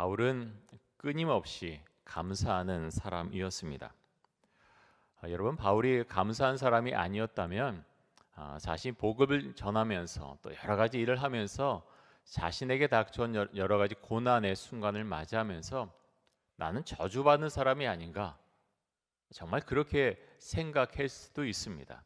바울은 끊임없이 감사하는 사람이었습니다. 여러분, 바울이 감사한 사람이 아니었다면 자신 복음을 전하면서 또 여러 가지 일을 하면서 자신에게 닥쳐온 여러 가지 고난의 순간을 맞이하면서 나는 저주받는 사람이 아닌가, 정말 그렇게 생각할 수도 있습니다.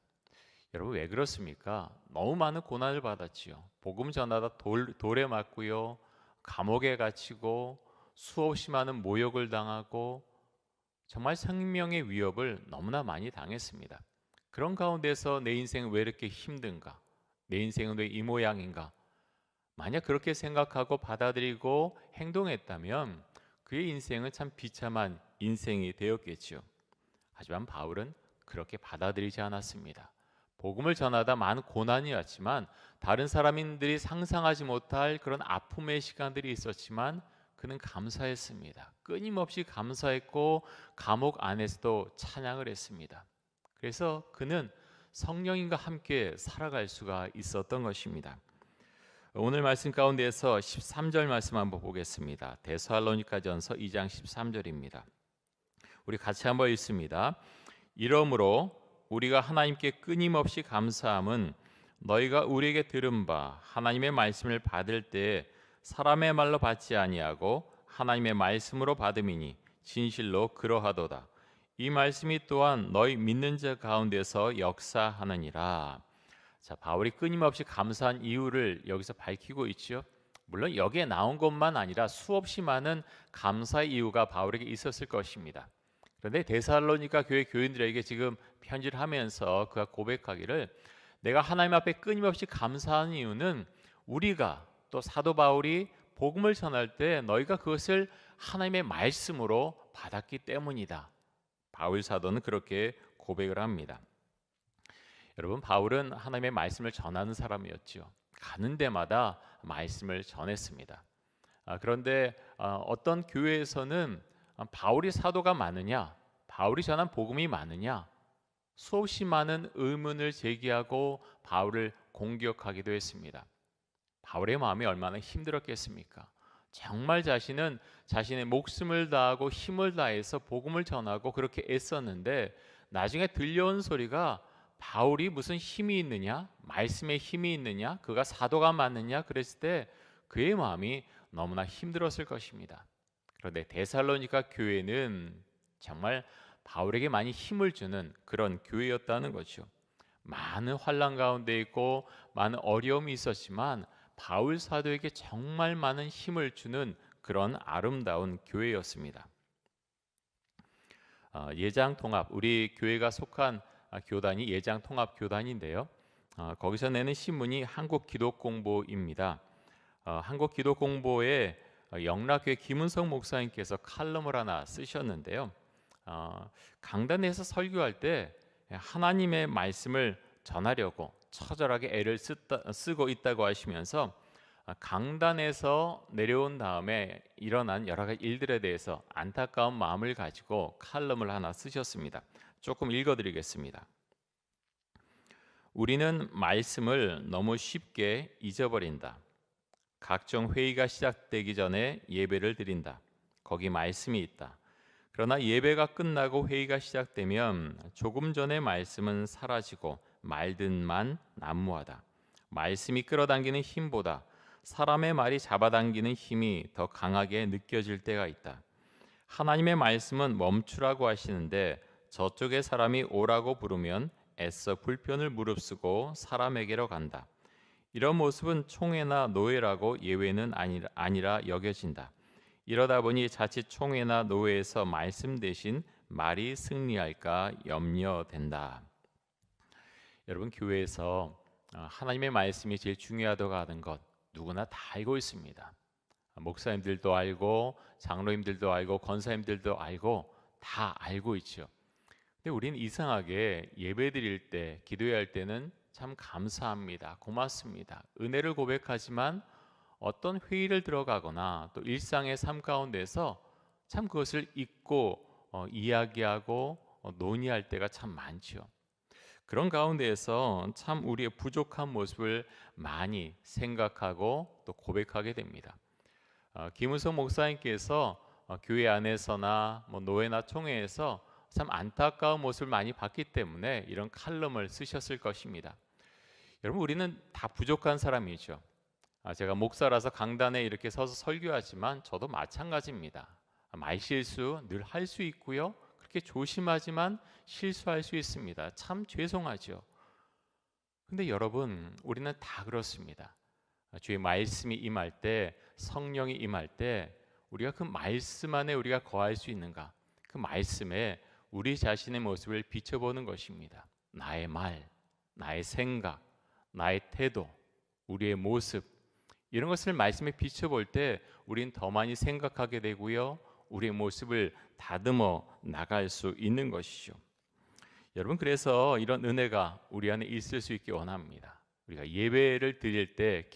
여러분, 왜 그렇습니까? 너무 많은 고난을 받았지요. 복음 전하다 돌에 맞고요, 감옥에 갇히고 수없이 많은 모욕을 당하고 정말 생명의 위협을 너무나 많이 당했습니다. 그런 가운데서 내 인생은 왜 이렇게 힘든가? 내 인생은 왜 이 모양인가? 만약 그렇게 생각하고 받아들이고 행동했다면 그의 인생은 참 비참한 인생이 되었겠지요. 하지만 바울은 그렇게 받아들이지 않았습니다. 복음을 전하다 많은 고난이 왔지만, 다른 사람들이 상상하지 못할 그런 아픔의 시간들이 있었지만 그는 감사했습니다. 끊임없이 감사했고 감옥 안에서도 찬양을 했습니다. 그래서 그는 성령님과 함께 살아갈 수가 있었던 것입니다. 오늘 말씀 가운데에서 13절 말씀 한번 보겠습니다. 데살로니가전서 2장 13절입니다. 우리 같이 한번 읽습니다. 이러므로 우리가 하나님께 끊임없이 감사함은 너희가 우리에게 들은 바 하나님의 말씀을 받을 때 사람의 말로 받지 아니하고 하나님의 말씀으로 받음이니 진실로 그러하도다. 이 말씀이 또한 너희 믿는 자 가운데서 역사하느니라. 자, 바울이 끊임없이 감사한 이유를 여기서 밝히고 있죠. 물론 여기에 나온 것만 아니라 수없이 많은 감사의 이유가 바울에게 있었을 것입니다. 그런데 데살로니가 교회 교인들에게 지금 편지를 하면서 그가 고백하기를, 내가 하나님 앞에 끊임없이 감사하는 이유는 우리가 또 사도 바울이 복음을 전할 때 너희가 그것을 하나님의 말씀으로 받았기 때문이다. 바울 사도는 그렇게 고백을 합니다. 여러분, 바울은 하나님의 말씀을 전하는 사람이었죠. 가는 데마다 말씀을 전했습니다. 그런데 어떤 교회에서는 바울이 사도가 많으냐, 바울이 전한 복음이 많으냐, 수없이 많은 의문을 제기하고 바울을 공격하기도 했습니다. 바울의 마음이 얼마나 힘들었겠습니까? 정말 자신은 자신의 목숨을 다하고 힘을 다해서 복음을 전하고 그렇게 애썼는데, 나중에 들려온 소리가 바울이 무슨 힘이 있느냐, 말씀에 힘이 있느냐, 그가 사도가 맞느냐 그랬을 때 그의 마음이 너무나 힘들었을 것입니다. 그런데 데살로니가 교회는 정말 바울에게 많이 힘을 주는 그런 교회였다는 거죠. 많은 환난 가운데 있고 많은 어려움이 있었지만 바울 사도에게 정말 많은 힘을 주는 그런 아름다운 교회였습니다. 예장통합, 우리 교회가 속한 교단이 예장통합교단인데요. 거기서 내는 신문이 한국기독공보입니다. 한국기독공보에 영락교회 김은성 목사님께서 칼럼을 하나 쓰셨는데요. 강단에서 설교할 때 하나님의 말씀을 전하려고 처절하게 애를 쓰고 있다고 하시면서 강단에서 내려온 다음에 일어난 여러 가지 일들에 대해서 안타까운 마음을 가지고 칼럼을 하나 쓰셨습니다. 조금 읽어드리겠습니다. 우리는 말씀을 너무 쉽게 잊어버린다. 각종 회의가 시작되기 전에 예배를 드린다. 거기 말씀이 있다. 그러나 예배가 끝나고 회의가 시작되면 조금 전에 말씀은 사라지고 말든만 난무하다. 말씀이 끌어당기는 힘보다 사람의 말이 잡아당기는 힘이 더 강하게 느껴질 때가 있다. 하나님의 말씀은 멈추라고 하시는데 저쪽의 사람이 오라고 부르면 애써 불편을 무릅쓰고 사람에게로 간다. 이런 모습은 총회나 노예라고 예외는 아니라 여겨진다. 이러다 보니 자칫 총회나 노예에서 말씀 대신 말이 승리할까 염려된다. 여러분, 교회에서 하나님의 말씀이 제일 중요하다고 하는 것 누구나 다 알고 있습니다. 목사님들도 알고 장로님들도 알고 권사님들도 알고 다 알고 있죠. 근데 우리는 이상하게 예배드릴 때, 기도할 때는 참 감사합니다, 고맙습니다, 은혜를 고백하지만 어떤 회의를 들어가거나 또 일상의 삶 가운데서 참 그것을 잊고 이야기하고 논의할 때가 참 많죠. 그런 가운데에서 참 우리의 부족한 모습을 많이 생각하고 또 고백하게 됩니다. 김은성 목사님께서 교회 안에서나 뭐 노회나 총회에서 참 안타까운 모습을 많이 봤기 때문에 이런 칼럼을 쓰셨을 것입니다. 여러분, 우리는 다 부족한 사람이죠. 제가 목사라서 강단에 이렇게 서서 설교하지만 저도 마찬가지입니다. 말실수 늘 할 수 있고요. 그렇게 조심하지만 실수할 수 있습니다. 참 죄송하죠. 근데 여러분, 우리는 다 그렇습니다. 주의 말씀이 임할 때, 성령이 임할 때 우리가 그 말씀 안에 우리가 거할 수 있는가? 그 말씀에 우리 자신의 모습을 비춰보는 것입니다. 나의 말, 나의 생각, 나의 태도, 우리의 모습, 이런 것을 말씀에 비춰볼 때 우린 더 많이 생각하게 되고요, 우리의 모습을 다듬어 나갈 수 있는 것이죠. 여러분, 그래서 이런 은혜가 우리 안에 있을 수 있기 원합니다. 우리가 예배를 드릴 때,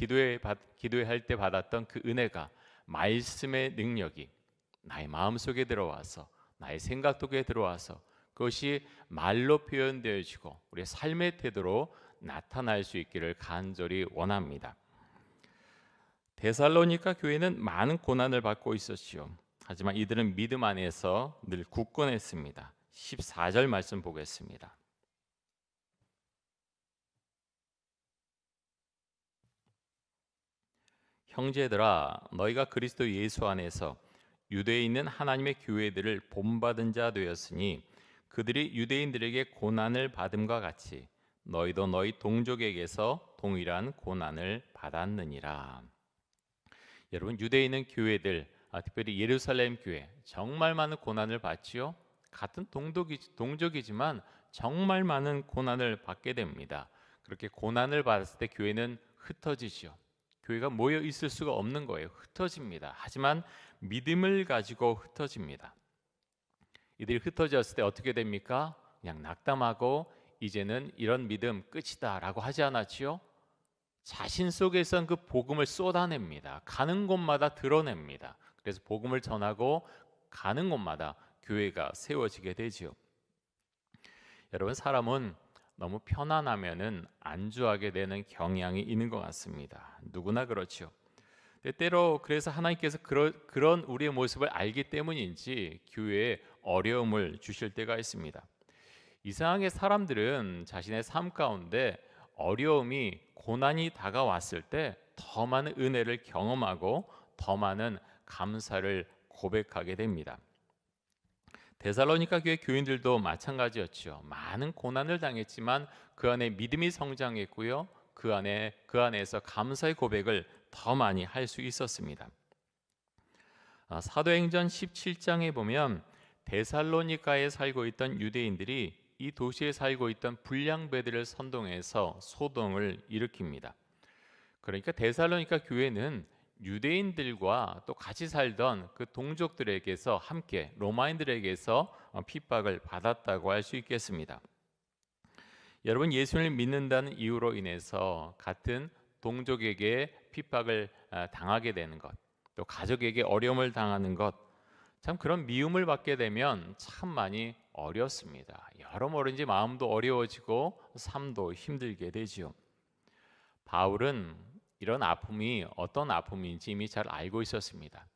기도할 때 받았던 그 은혜가, 말씀의 능력이 나의 마음속에 들어와서, 나의 생각 속에 들어와서 그것이 말로 표현되어지고 우리의 삶의 태도로 나타날 수 있기를 간절히 원합니다. 데살로니가 교회는 많은 고난을 받고 있었지요. 하지만 이들은 믿음 안에서 늘 굳건했습니다. 14절 말씀 보겠습니다. 형제들아, 너희가 그리스도 예수 안에서 유대에 있는 하나님의 교회들을 본받은 자 되었으니 그들이 유대인들에게 고난을 받음과 같이 너희도 너희 동족에게서 동일한 고난을 받았느니라. 여러분, 유대에 있는 교회들, 특별히 예루살렘 교회 정말 많은 고난을 받지요. 같은 동족이지만 정말 많은 고난을 받게 됩니다. 그렇게 고난을 받았을 때 교회는 흩어지죠. 교회가 모여 있을 수가 없는 거예요. 흩어집니다. 하지만 믿음을 가지고 흩어집니다. 이들이 흩어졌을 때 어떻게 됩니까? 그냥 낙담하고 이제는 이런 믿음 끝이다라고 하지 않았지요? 자신 속에선 그 복음을 쏟아냅니다. 가는 곳마다 드러냅니다. 그래서 복음을 전하고 가는 곳마다 교회가 세워지게 되지요. 여러분, 사람은 너무 편안하면은 안주하게 되는 경향이 있는 것 같습니다. 누구나 그렇죠. 때로 그래서 하나님께서 그런 우리의 모습을 알기 때문인지 교회에 어려움을 주실 때가 있습니다. 이상하게 사람들은 자신의 삶 가운데 어려움이, 고난이 다가왔을 때 더 많은 은혜를 경험하고 더 많은 감사를 고백하게 됩니다. 데살로니가 교회 교인들도 마찬가지였죠. 많은 고난을 당했지만 그 안에 믿음이 성장했고요, 그 안에서 감사의 고백을 더 많이 할 수 있었습니다. 사도행전 17장에 보면 데살로니가에 살고 있던 유대인들이 이 도시에 살고 있던 불량배들을 선동해서 소동을 일으킵니다. 그러니까 데살로니가 교회는 유대인들과 또 같이 살던 그 동족들에게서 함께 로마인들에게서 핍박을 받았다고 할 수 있겠습니다. 여러분, 예수를 믿는다는 이유로 인해서 같은 동족에게 핍박을 당하게 되는 것, 또 가족에게 어려움을 당하는 것, 참 그런 미움을 받게 되면 참 많이 어렵습니다. 여러모로 이제 마음도 어려워지고 삶도 힘들게 되지요. 바울은 이런 아픔이 어떤 아픔인지 이미 잘 알고 있었습니다.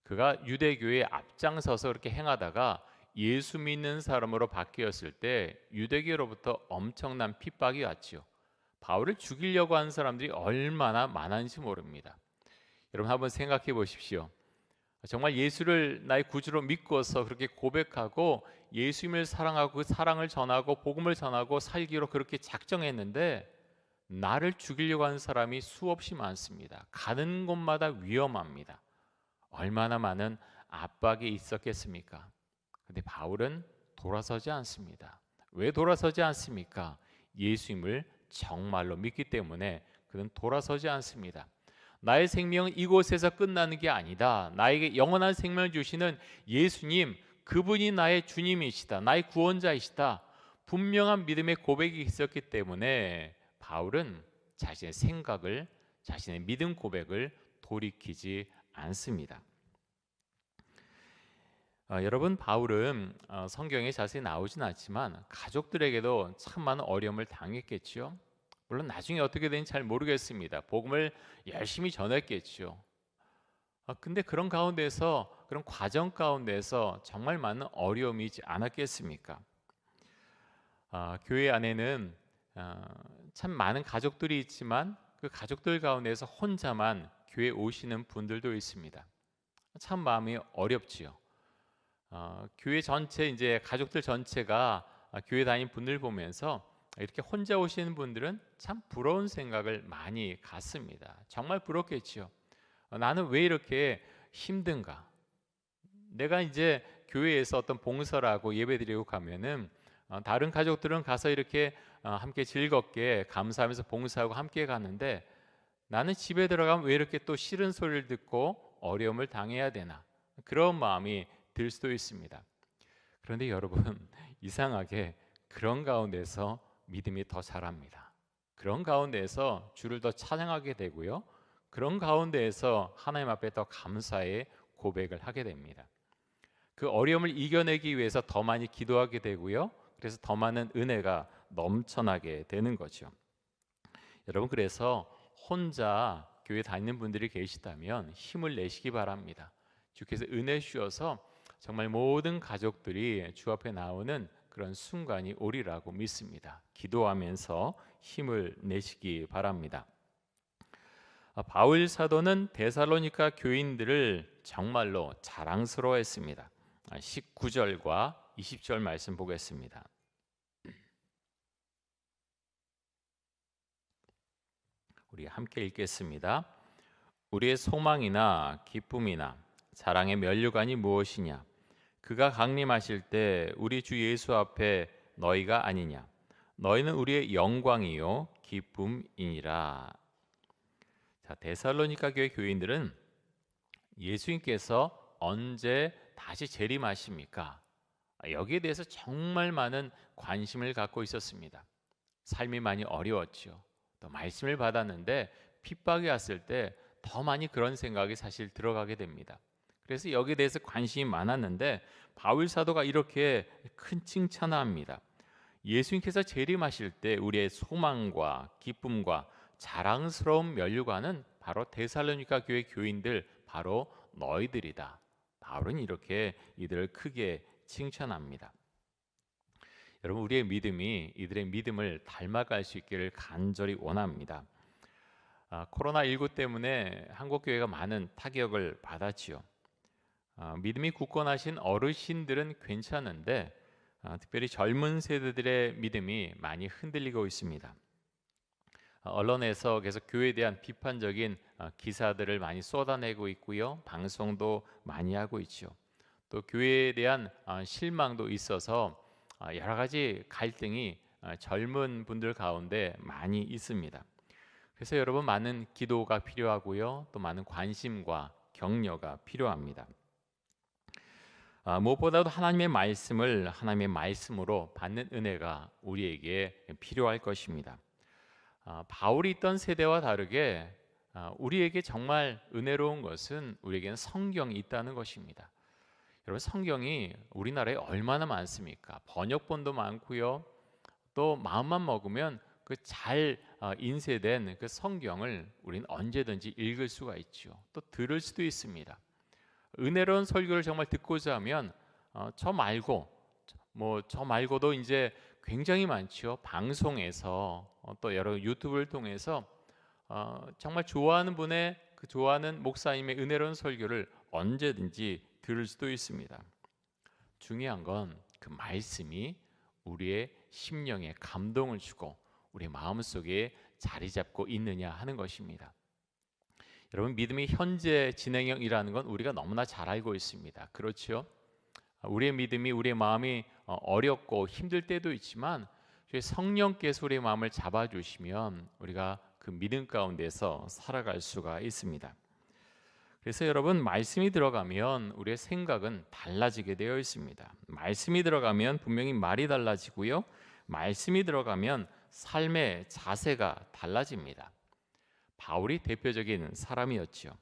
그가 유대교에 앞장서서 그렇게 행하다가 예수 믿는 사람으로 바뀌었을 때 유대교로부터 엄청난 핍박이 왔지요. 바울을 죽이려고 하는 사람들이 얼마나 많은지 모릅니다. 여러분, 한번 생각해 보십시오. 정말 예수를 나의 구주로 믿고서 그렇게 고백하고 예수님을 사랑하고 그 사랑을 전하고 복음을 전하고 살기로 그렇게 작정했는데 나를 죽이려고 하는 사람이 수없이 많습니다. 가는 곳마다 위험합니다. 얼마나 많은 압박이 있었겠습니까? 근데 바울은 돌아서지 않습니다. 왜 돌아서지 않습니까? 예수님을 정말로 믿기 때문에 그는 돌아서지 않습니다. 나의 생명은 이곳에서 끝나는 게 아니다. 나에게 영원한 생명을 주시는 예수님, 그분이 나의 주님이시다. 나의 구원자이시다. 분명한 믿음의 고백이 있었기 때문에 바울은 자신의 생각을, 자신의 믿음 고백을 돌이키지 않습니다. 여러분, 바울은 성경에 자세히 나오진 않지만 가족들에게도 참 많은 어려움을 당했겠죠. 물론 나중에 어떻게 되는지 잘 모르겠습니다. 복음을 열심히 전했겠죠. 근데 그런 가운데서 그런 과정 가운데서 정말 많은 어려움이 있지 않았겠습니까? 교회 안에는 어, 참 많은 가족들이 있지만 그 가족들 가운데서 혼자만 교회 오시는 분들도 있습니다. 참 마음이 어렵지요. 교회 전체 이제 가족들 전체가 교회 다니는 분들 보면서 이렇게 혼자 오시는 분들은 참 부러운 생각을 많이 갖습니다. 정말 부럽겠지요. 나는 왜 이렇게 힘든가? 내가 이제 교회에서 어떤 봉사를 하고 예배드리고 가면은 다른 가족들은 가서 이렇게 함께 즐겁게 감사하면서 봉사하고 함께 가는데 나는 집에 들어가면 왜 이렇게 또 싫은 소리를 듣고 어려움을 당해야 되나? 그런 마음이 들 수도 있습니다. 그런데 여러분 이상하게 그런 가운데서 믿음이 더 자랍니다. 그런 가운데에서 주를 더 찬양하게 되고요. 그런 가운데에서 하나님 앞에 더 감사의 고백을 하게 됩니다. 그 어려움을 이겨내기 위해서 더 많이 기도하게 되고요. 그래서 더 많은 은혜가 넘쳐나게 되는 거죠. 여러분 그래서 혼자 교회 다니는 분들이 계시다면 힘을 내시기 바랍니다. 주께서 은혜 주셔서 정말 모든 가족들이 주 앞에 나오는 그런 순간이 오리라고 믿습니다. 기도하면서 힘을 내시기 바랍니다. 바울 사도는 데살로니가 교인들을 정말로 자랑스러워했습니다. 19절과 20절 말씀 보겠습니다. 우리 함께 읽겠습니다. 우리의 소망이나 기쁨이나 자랑의 면류관이 무엇이냐? 그가 강림하실 때 우리 주 예수 앞에 너희가 아니냐? 너희는 우리의 영광이요 기쁨이니라. 자, 데살로니가 교회 교인들은 예수님께서 언제 다시 재림하십니까? 여기에 대해서 정말 많은 관심을 갖고 있었습니다. 삶이 많이 어려웠죠. 또 말씀을 받았는데 핍박이 왔을 때 더 많이 그런 생각이 사실 들어가게 됩니다. 그래서 여기에 대해서 관심이 많았는데 바울 사도가 이렇게 큰 칭찬을 합니다. 예수님께서 재림하실 때 우리의 소망과 기쁨과 자랑스러운 면류관은 바로 데살로니가 교회 교인들 바로 너희들이다. 바울은 이렇게 이들을 크게 칭찬합니다. 여러분 우리의 믿음이 이들의 믿음을 닮아갈 수 있기를 간절히 원합니다. 코로나19 때문에 한국 교회가 많은 타격을 받았지요. 믿음이 굳건하신 어르신들은 괜찮은데 특별히 젊은 세대들의 믿음이 많이 흔들리고 있습니다. 언론에서 계속 교회에 대한 비판적인 기사들을 많이 쏟아내고 있고요. 방송도 많이 하고 있죠. 또 교회에 대한 실망도 있어서 여러 가지 갈등이 젊은 분들 가운데 많이 있습니다. 그래서 여러분 많은 기도가 필요하고요. 또 많은 관심과 격려가 필요합니다. 무엇보다도 하나님의 말씀을 하나님의 말씀으로 받는 은혜가 우리에게 필요할 것입니다. 바울이 있던 세대와 다르게 우리에게 정말 은혜로운 것은 우리에게는 성경이 있다는 것입니다. 여러분 성경이 우리나라에 얼마나 많습니까? 번역본도 많고요. 또 마음만 먹으면 그 잘 인쇄된 그 성경을 우리는 언제든지 읽을 수가 있죠. 또 들을 수도 있습니다. 은혜로운 설교를 정말 듣고자 하면 저 말고도 이제 굉장히 많죠. 방송에서 또 여러 유튜브를 통해서 정말 좋아하는 분의 그 좋아하는 목사님의 은혜로운 설교를 언제든지 들을 수도 있습니다. 중요한 건 그 말씀이 우리의 심령에 감동을 주고 우리 마음속에 자리 잡고 있느냐 하는 것입니다. 여러분 믿음이 현재 진행형이라는 건 우리가 너무나 잘 알고 있습니다. 그렇죠? 우리의 믿음이 우리의 마음이 어렵고 힘들 때도 있지만 성령께서 우리의 마음을 잡아주시면 우리가 그 믿음 가운데서 살아갈 수가 있습니다. 그래서 여러분 말씀이 들어가면 우리의 생각은 달라지게 되어 있습니다. 말씀이 들어가면 분명히 말이 달라지고요. 말씀이 들어가면 삶의 자세가 달라집니다. 바울이 대표적인 사람이었죠.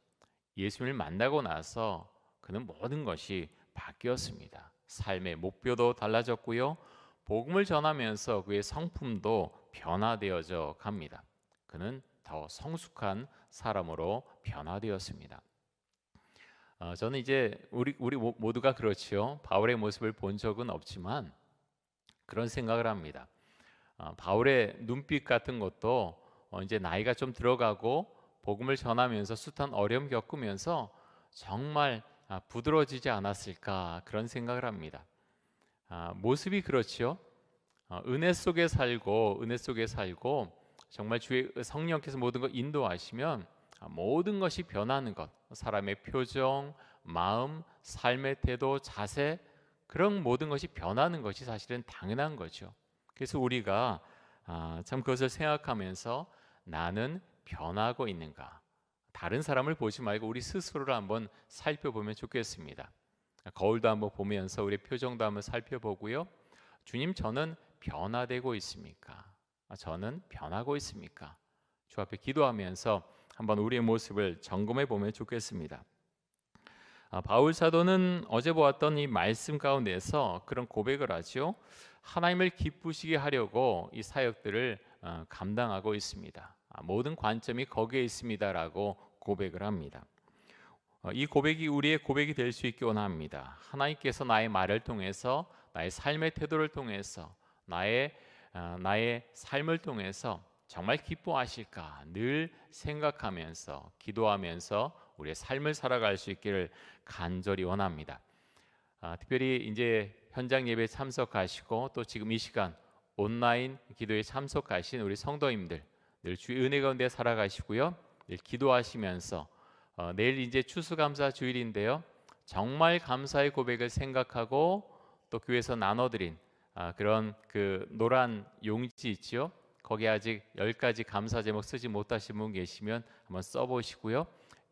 예수님을 만나고 나서 그는 모든 것이 바뀌었습니다. 삶의 목표도 달라졌고요. 복음을 전하면서 그의 성품도 변화되어져 갑니다. 그는 더 성숙한 사람으로 변화되었습니다. 저는 이제 우리 모두가 그렇지요. 바울의 모습을 본 적은 없지만 그런 생각을 합니다. 바울의 눈빛 같은 것도 이제 나이가 좀 들어가고 복음을 전하면서 숱한 어려움 겪으면서 정말 부드러워지지 않았을까 그런 생각을 합니다. 모습이 그렇지요. 은혜 속에 살고 정말 주의 성령께서 모든 걸 인도하시면 모든 것이 변하는 것, 사람의 표정, 마음, 삶의 태도, 자세 그런 모든 것이 변하는 것이 사실은 당연한 거죠. 그래서 우리가 참 그것을 생각하면서 나는 변하고 있는가? 다른 사람을 보지 말고 우리 스스로를 한번 살펴보면 좋겠습니다. 거울도 한번 보면서 우리 표정도 한번 살펴보고요. 주님, 저는 변화되고 있습니까? 저는 변하고 있습니까? 주 앞에 기도하면서 한번 우리의 모습을 점검해 보면 좋겠습니다. 바울 사도는 어제 보았던 이 말씀 가운데서 그런 고백을 하죠. 하나님을 기쁘시게 하려고 이 사역들을 감당하고 있습니다. 모든 관점이 거기에 있습니다라고 고백을 합니다. 이 고백이 우리의 고백이 될 수 있기 원합니다. 하나님께서 나의 말을 통해서, 나의 삶의 태도를 통해서, 나의 삶을 통해서 정말 기뻐하실까 늘 생각하면서 기도하면서 우리의 삶을 살아갈 수 있기를 간절히 원합니다. 특별히 이제 현장 예배에 참석하시고 또 지금 이 시간 온라인 기도에 참석하신 우리 성도님들 늘 주의 은혜 가운데 살아가시고요. 늘 기도하시면서 내일 이제 추수감사 주일인데요. 정말 감사의 고백을 생각하고 또 교회에서 나눠드린 그런 그 노란 용지 있지요. 거기에 아직 10가지 감사 제목 쓰지 못하신 분 계시면 한번 써보시고요.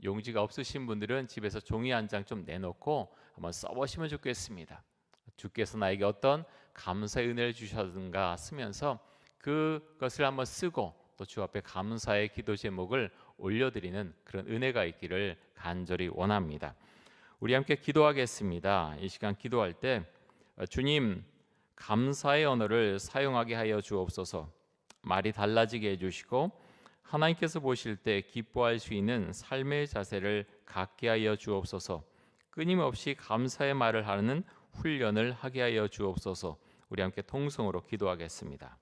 용지가 없으신 분들은 집에서 종이 한 장 좀 내놓고 한번 써보시면 좋겠습니다. 주께서 나에게 어떤 감사의 은혜를 주셨는가 쓰면서 그것을 한번 쓰고 또 주 앞에 감사의 기도 제목을 올려드리는 그런 은혜가 있기를 간절히 원합니다. 우리 함께 기도하겠습니다. 이 시간 기도할 때 주님, 감사의 언어를 사용하게 하여 주옵소서. 말이 달라지게 해주시고 하나님께서 보실 때 기뻐할 수 있는 삶의 자세를 갖게 하여 주옵소서. 끊임없이 감사의 말을 하는 훈련을 하게 하여 주옵소서. 우리 함께 통성으로 기도하겠습니다.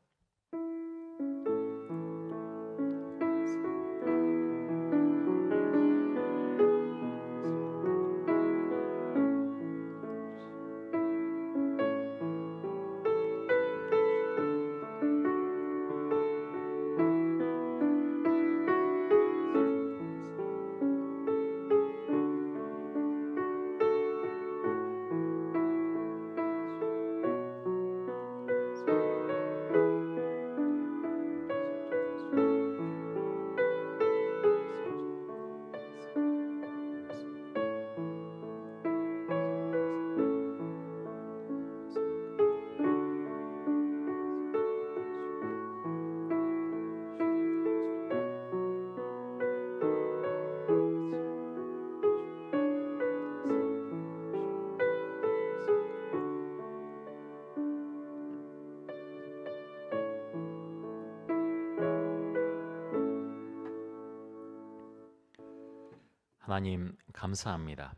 하나님 감사합니다.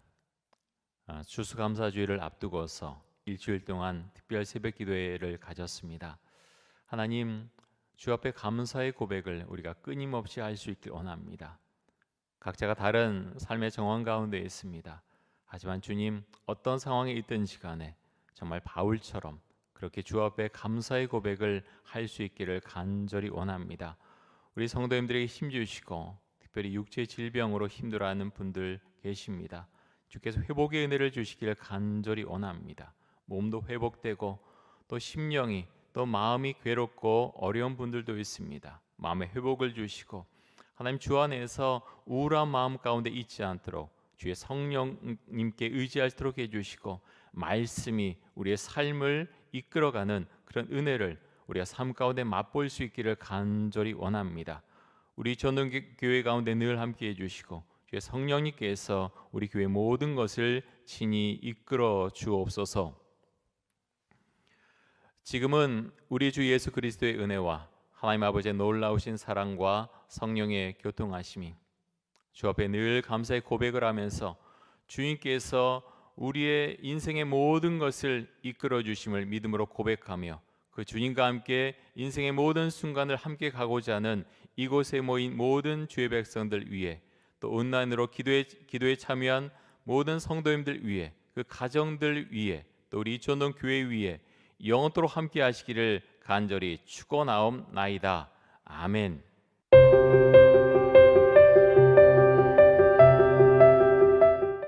추수감사주일을 앞두고서 일주일 동안 특별 새벽 기도회를 가졌습니다. 하나님, 주 앞에 감사의 고백을 우리가 끊임없이 할 수 있길 원합니다. 각자가 다른 삶의 정황 가운데 있습니다. 하지만 주님, 어떤 상황에 있든지 간에 정말 바울처럼 그렇게 주 앞에 감사의 고백을 할 수 있기를 간절히 원합니다. 우리 성도님들에게 힘 주시고 특별히 육체 질병으로 힘들어하는 분들 계십니다. 주께서 회복의 은혜를 주시기를 간절히 원합니다. 몸도 회복되고 또 심령이 또 마음이 괴롭고 어려운 분들도 있습니다. 마음의 회복을 주시고 하나님 주 안에서 우울한 마음 가운데 있지 않도록 주의 성령님께 의지하도록 해주시고 말씀이 우리의 삶을 이끌어가는 그런 은혜를 우리가 삶 가운데 맛볼 수 있기를 간절히 원합니다. 우리 전동교회 가운데 늘 함께 해주시고 주의 성령님께서 우리 교회 모든 것을 친히 이끌어 주옵소서. 지금은 우리 주 예수 그리스도의 은혜와 하나님 아버지의 놀라우신 사랑과 성령의 교통하심이 주 앞에 늘 감사의 고백을 하면서 주님께서 우리의 인생의 모든 것을 이끌어 주심을 믿음으로 고백하며 그 주님과 함께 인생의 모든 순간을 함께 가고자 하는 이곳에 모인 모든 주의 백성들 위해 또 온라인으로 기도에 참여한 모든 성도님들 위해 그 가정들 위해 또 우리 이촌동 교회 위에 영원토록 함께 하시기를 간절히 축원하옵나이다. 아멘.